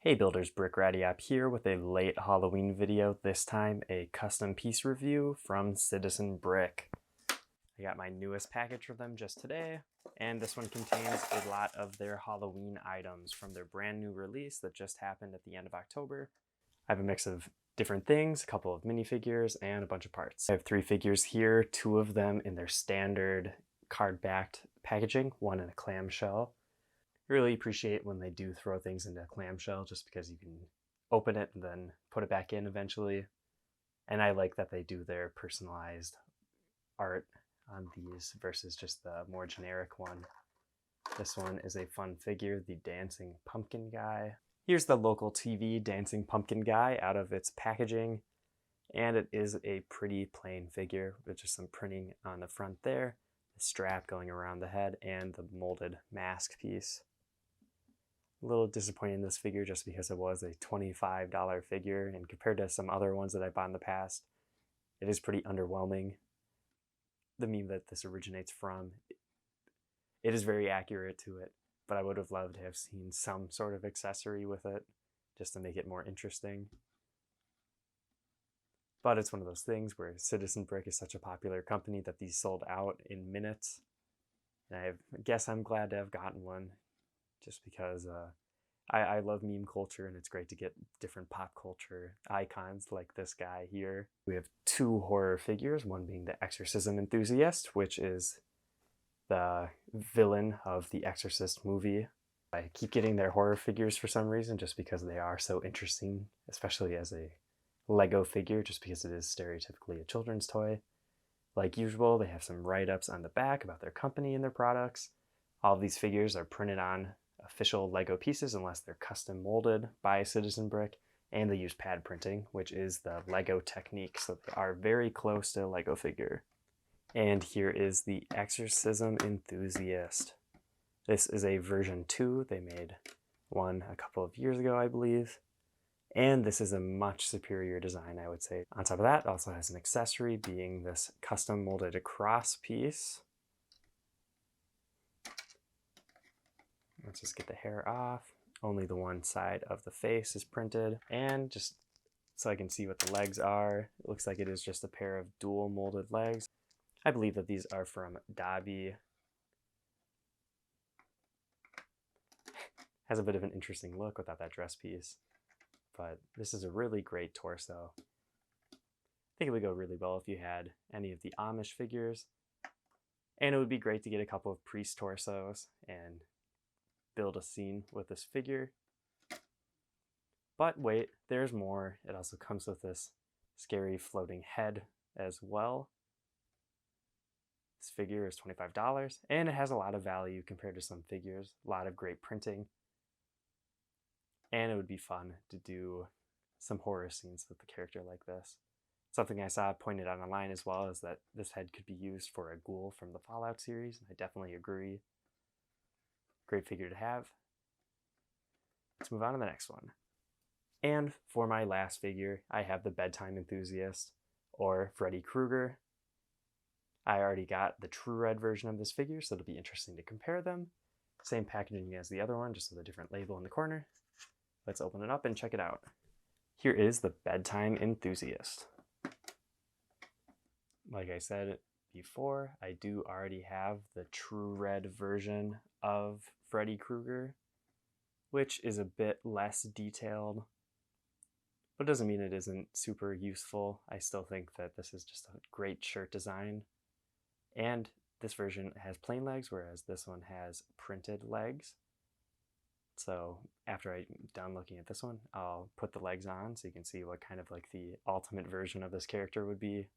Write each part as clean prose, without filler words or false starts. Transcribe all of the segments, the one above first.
Hey builders, Brick Ratty App here with a late Halloween video, this time a custom piece review from Citizen Brick. I got my newest package for them just today, and this one contains a lot of their Halloween items from their brand new release that just happened at the end of October. I have a mix of different things, a couple of minifigures, and a bunch of parts. I have 3 figures here, 2 of them in their standard card-backed packaging, one in a clamshell. Really appreciate when they do throw things into a clamshell just because you can open it and then put it back in eventually. And I like that they do their personalized art on these versus just the more generic one. This one is a fun figure, the dancing pumpkin guy. Here's the local TV dancing pumpkin guy out of its packaging. And it is a pretty plain figure with just some printing on the front there, the strap going around the head, and the molded mask piece. A little disappointed in this figure just because it was a $25 figure, and compared to some other ones that I bought in the past, it is pretty underwhelming. The meme that this originates from, it is very accurate to it, but I would have loved to have seen some sort of accessory with it just to make it more interesting. But it's one of those things where Citizen Brick is such a popular company that these sold out in minutes. And I guess I'm glad to have gotten one just because I love meme culture, and it's great to get different pop culture icons like this guy here. We have 2 horror figures, one being the Exorcism Enthusiast, which is the villain of the Exorcist movie. I keep getting their horror figures for some reason just because they are so interesting, especially as a Lego figure, just because it is stereotypically a children's toy. Like usual, they have some write-ups on the back about their company and their products. All of these figures are printed on official Lego pieces unless they're custom molded by Citizen Brick, and they use pad printing, which is the Lego technique, so they are very close to a Lego figure. And here is the Exorcism Enthusiast. This is a version 2. They made one a couple of years ago, I believe. And this is a much superior design, I would say. On top of that, it also has an accessory being this custom molded cross piece. Let's just get the hair off. Only the one side of the face is printed. And just so I can see what the legs are, it looks like it is just a pair of dual molded legs. I believe that these are from Dobby. Has a bit of an interesting look without that dress piece. But this is a really great torso. I think it would go really well if you had any of the Amish figures. And it would be great to get a couple of priest torsos and build a scene with this figure. But wait, there's more. It also comes with this scary floating head as well. This figure is $25, and it has a lot of value compared to some figures. A lot of great printing. And it would be fun to do some horror scenes with a character like this. Something I saw pointed out online as well is that this head could be used for a ghoul from the Fallout series, and I definitely agree. Great figure to have. Let's move on to the next one. And for my last figure, I have the Bedtime Enthusiast, or Freddy Krueger. I already got the True Red version of this figure, so it'll be interesting to compare them. Same packaging as the other one, just with a different label in the corner. Let's open it up and check it out. Here is the Bedtime Enthusiast. Like I said before, I do already have the True Red version of Freddy Krueger, which is a bit less detailed, but doesn't mean it isn't super useful. I still think that this is just a great shirt design. And this version has plain legs, whereas this one has printed legs. So after I'm done looking at this one, I'll put the legs on so you can see what kind of like the ultimate version of this character would be.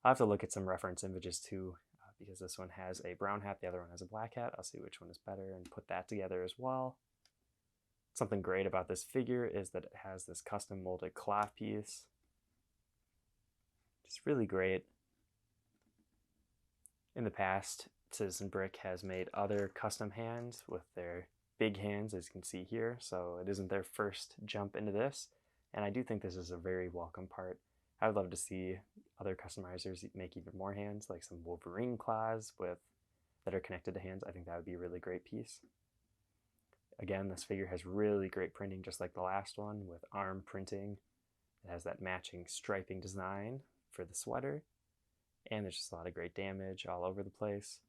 I'll have to look at some reference images too, because this one has a brown hat, the other one has a black hat. I'll see which one is better and put that together as well. Something great about this figure is that it has this custom molded cloth piece. It's really great. In the past, Citizen Brick has made other custom hands with their big hands, as you can see here, so it isn't their first jump into this, and I do think this is a very welcome part. I would love to see other customizers make even more hands, like some Wolverine claws that are connected to hands. I think that would be a really great piece. Again, this figure has really great printing, just like the last one, with arm printing. It has that matching striping design for the sweater, and there's just a lot of great damage all over the place.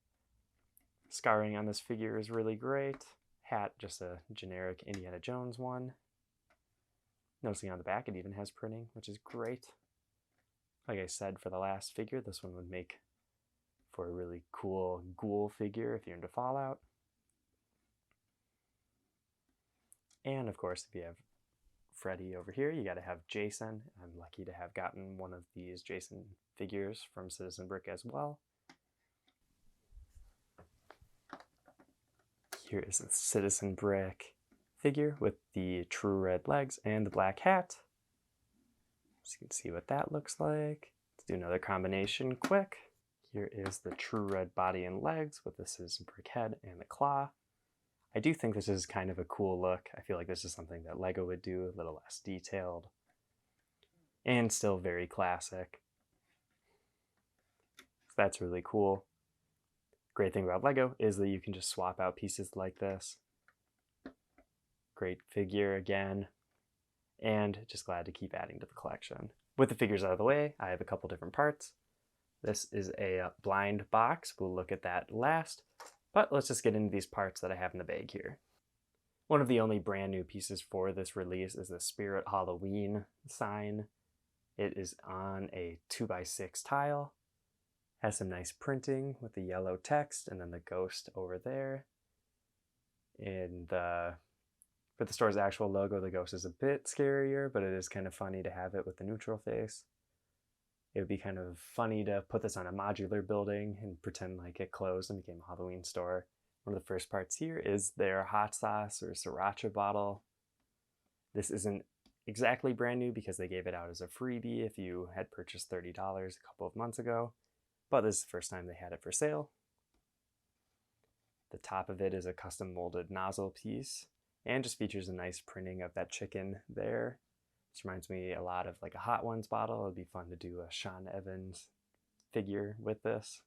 Scarring on this figure is really great. Hat, just a generic Indiana Jones one. Noticing on the back it even has printing, which is great. Like I said for the last figure, this one would make for a really cool ghoul figure if you're into Fallout. And of course, if you have Freddy over here, you got to have Jason. I'm lucky to have gotten one of these Jason figures from Citizen Brick as well. Here is the Citizen Brick figure with the true red legs and the black hat. So you can see what that looks like. Let's do another combination quick. Here is the true red body and legs with the Citizen Brick head and the claw. I do think this is kind of a cool look. I feel like this is something that LEGO would do, a little less detailed, and still very classic. So that's really cool. Great thing about LEGO is that you can just swap out pieces like this. Great figure again, and just glad to keep adding to the collection. With the figures out of the way, I have a couple different parts. This is a blind box. We'll look at that last. But let's just get into these parts that I have in the bag here. One of the only brand new pieces for this release is the Spirit Halloween sign. It is on a 2x6 tile. Has some nice printing with the yellow text and then the ghost over there. For the store's actual logo, the ghost is a bit scarier, but it is kind of funny to have it with the neutral face. It would be kind of funny to put this on a modular building and pretend like it closed and became a Halloween store. One of the first parts here is their hot sauce or sriracha bottle. This isn't exactly brand new because they gave it out as a freebie if you had purchased $30 a couple of months ago, but this is the first time they had it for sale. The top of it is a custom molded nozzle piece and just features a nice printing of that chicken there. This reminds me a lot of like a Hot Ones bottle. It would be fun to do a Sean Evans figure with this.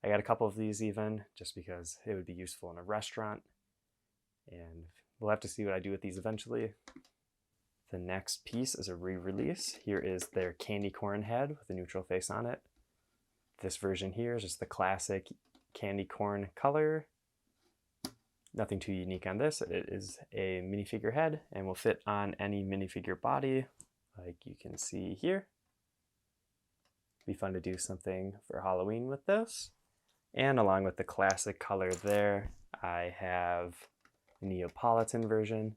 I got a couple of these even, just because it would be useful in a restaurant. And we'll have to see what I do with these eventually. The next piece is a re-release. Here is their candy corn head with a neutral face on it. This version here is just the classic candy corn color. Nothing too unique on this. It is a minifigure head and will fit on any minifigure body, like you can see here. Be fun to do something for Halloween with this. And along with the classic color there, I have the Neapolitan version.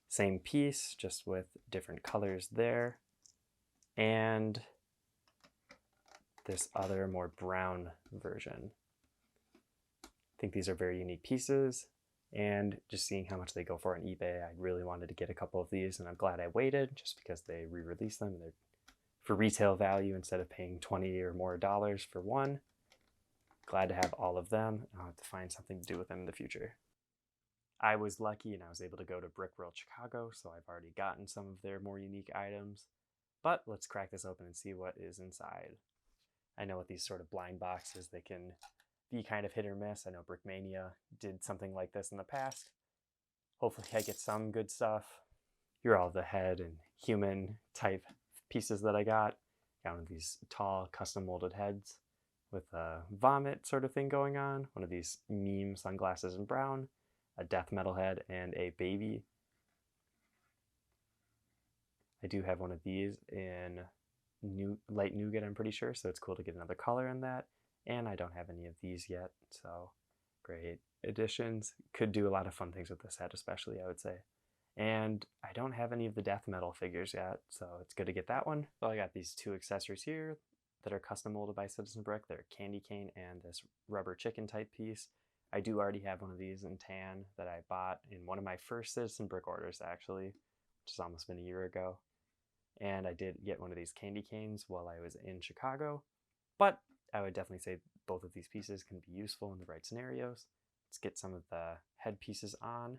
Same piece, just with different colors there. And this other more brown version. I think these are very unique pieces. And just seeing how much they go for on eBay, I really wanted to get a couple of these, and I'm glad I waited just because they re-released them. They're for retail value instead of paying $20 or more for one. Glad to have all of them. I'll have to find something to do with them in the future. I was lucky and I was able to go to Brick World Chicago, so I've already gotten some of their more unique items. But let's crack this open and see what is inside. I know with these sort of blind boxes, they can be kind of hit or miss. I know Brickmania did something like this in the past. Hopefully I get some good stuff. Here are all the head and human type pieces that I got. Got one of these tall custom molded heads with a vomit sort of thing going on. One of these meme sunglasses in brown, a death metal head, and a baby. I do have one of these in light nougat, I'm pretty sure, so it's cool to get another color in that. And I don't have any of these yet, so great additions. Could do a lot of fun things with this set, especially, I would say. And I don't have any of the death metal figures yet, so it's good to get that one. So I got these two accessories here that are custom molded by Citizen Brick. They're candy cane and this rubber chicken type piece. I do already have one of these in tan that I bought in one of my first Citizen Brick orders, actually, which has almost been a year ago. And I did get one of these candy canes while I was in Chicago, but I would definitely say both of these pieces can be useful in the right scenarios. Let's get some of the head pieces on.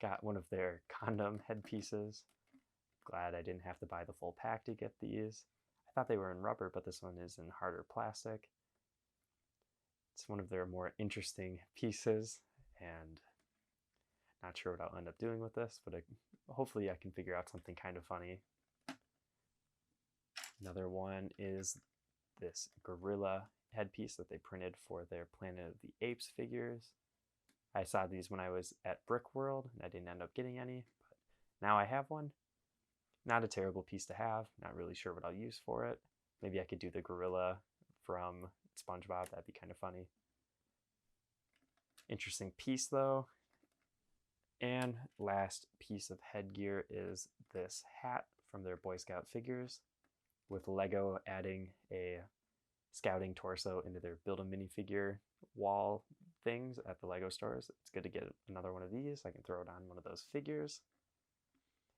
Got one of their condom head pieces. Glad I didn't have to buy the full pack to get these. I thought they were in rubber, but this one is in harder plastic. It's one of their more interesting pieces, and Not sure what I'll end up doing with this, but hopefully I can figure out something kind of funny. Another one is this gorilla headpiece that they printed for their Planet of the Apes figures. I saw these when I was at Brick World, and I didn't end up getting any, but now I have one. Not a terrible piece to have, not really sure what I'll use for it. Maybe I could do the gorilla from SpongeBob, that'd be kind of funny. Interesting piece though. And last piece of headgear is this hat from their Boy Scout figures, with Lego adding a scouting torso into their Build a Minifigure wall things at the Lego stores. It's good to get another one of these. I can throw it on one of those figures.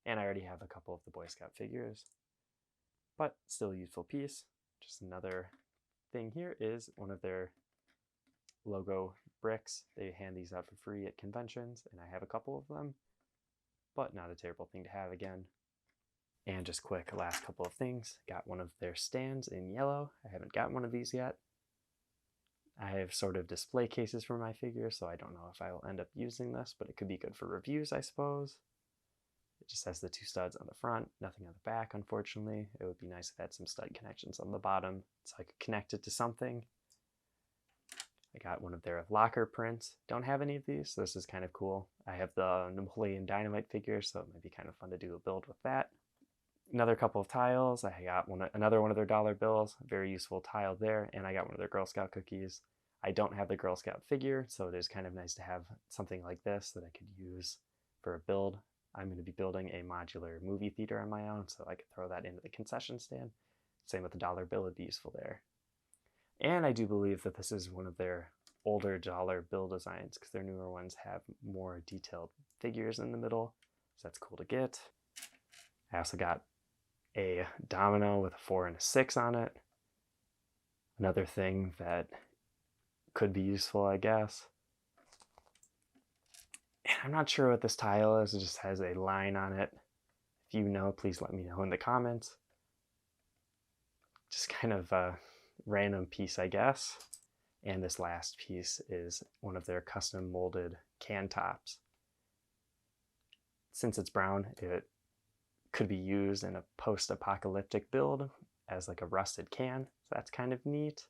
And I already have a couple of the Boy Scout figures, but still a useful piece. Just another thing here is one of their logo bricks. They hand these out for free at conventions, and I have a couple of them, but not a terrible thing to have again. And just quick, last couple of things. Got one of their stands in yellow. I haven't gotten one of these yet. I have sort of display cases for my figures, so I don't know if I will end up using this, but it could be good for reviews, I suppose. It just has the 2 studs on the front, nothing on the back, unfortunately. It would be nice if it had some stud connections on the bottom so I could connect it to something. I got one of their locker prints. Don't have any of these, so this is kind of cool. I have the Napoleon Dynamite figure, so it might be kind of fun to do a build with that. Another couple of tiles. I got another one of their dollar bills, very useful tile there, and I got one of their Girl Scout cookies. I don't have the Girl Scout figure, so it is kind of nice to have something like this that I could use for a build. I'm going to be building a modular movie theater on my own, so I could throw that into the concession stand. Same with the dollar bill, would be useful there. And I do believe that this is one of their older dollar bill designs, because their newer ones have more detailed figures in the middle, so that's cool to get. I also got a domino with a 4 and a 6 on it. Another thing that could be useful, I guess. And I'm not sure what this tile is. It just has a line on it. If you know, please let me know in the comments. Just kind of a random piece, I guess. And this last piece is one of their custom molded can tops. Since it's brown, it could be used in a post-apocalyptic build as like a rusted can, so that's kind of neat.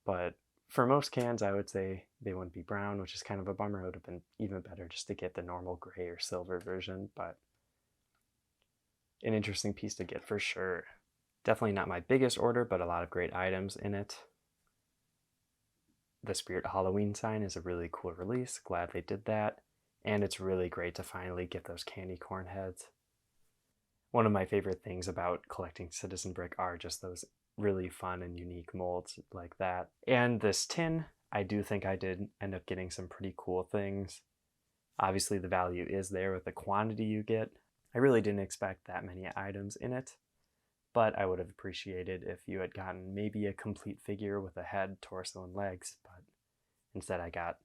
But for most cans, I would say they wouldn't be brown, which is kind of a bummer. It would have been even better just to get the normal gray or silver version, but an interesting piece to get for sure. Definitely not my biggest order, but a lot of great items in it. The Spirit Halloween sign is a really cool release. Glad they did that. And it's really great to finally get those candy corn heads. One of my favorite things about collecting Citizen Brick are just those really fun and unique molds like that. And this tin, I do think I did end up getting some pretty cool things. Obviously the value is there with the quantity you get. I really didn't expect that many items in it, but I would have appreciated if you had gotten maybe a complete figure with a head, torso, and legs, but instead I got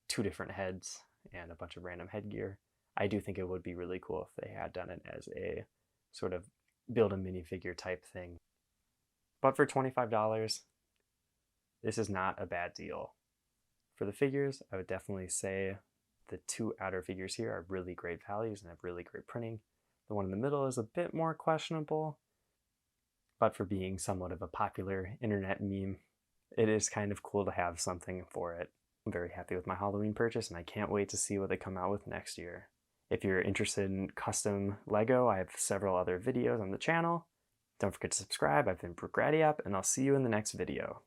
2 different heads and a bunch of random headgear. I do think it would be really cool if they had done it as a sort of build a minifigure type thing. But for $25, this is not a bad deal. For the figures, I would definitely say the 2 outer figures here are really great values and have really great printing. The one in the middle is a bit more questionable, but for being somewhat of a popular internet meme, it is kind of cool to have something for it. I'm very happy with my Halloween purchase, and I can't wait to see what they come out with next year. If you're interested in custom Lego, I have several other videos on the channel. Don't forget to subscribe. I've been Brooke Gradiap, and I'll see you in the next video.